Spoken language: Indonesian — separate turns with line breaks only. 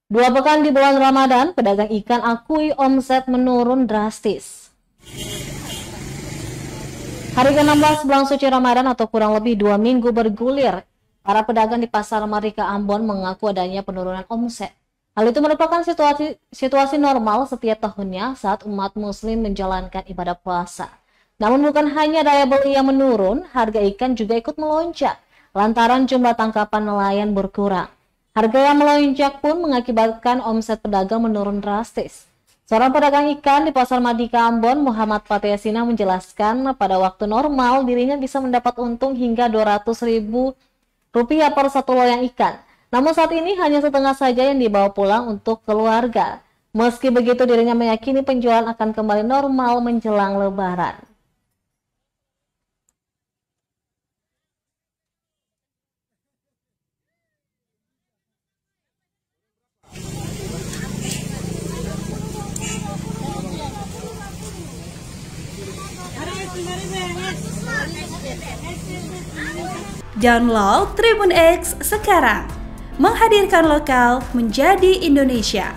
Dua pekan di bulan Ramadan, pedagang ikan akui omset menurun drastis. Hari ke-16 bulan suci Ramadan atau kurang lebih 2 minggu bergulir, para pedagang di Pasar Mardika Ambon mengaku adanya penurunan omset. Hal itu merupakan situasi normal setiap tahunnya saat umat muslim menjalankan ibadah puasa. Namun bukan hanya daya beli yang menurun, harga ikan juga ikut melonjak lantaran jumlah tangkapan nelayan berkurang. Harga yang melonjak pun mengakibatkan omset pedagang menurun drastis. Seorang pedagang ikan di Pasar Mardika Ambon, Muhammad Fatesina menjelaskan pada waktu normal dirinya bisa mendapat untung hingga Rp200.000 per satu loyang ikan. Namun saat ini hanya setengah saja yang dibawa pulang untuk keluarga. Meski begitu dirinya meyakini penjualan akan kembali normal menjelang Lebaran.
Download Tribun X sekarang, menghadirkan lokal menjadi Indonesia.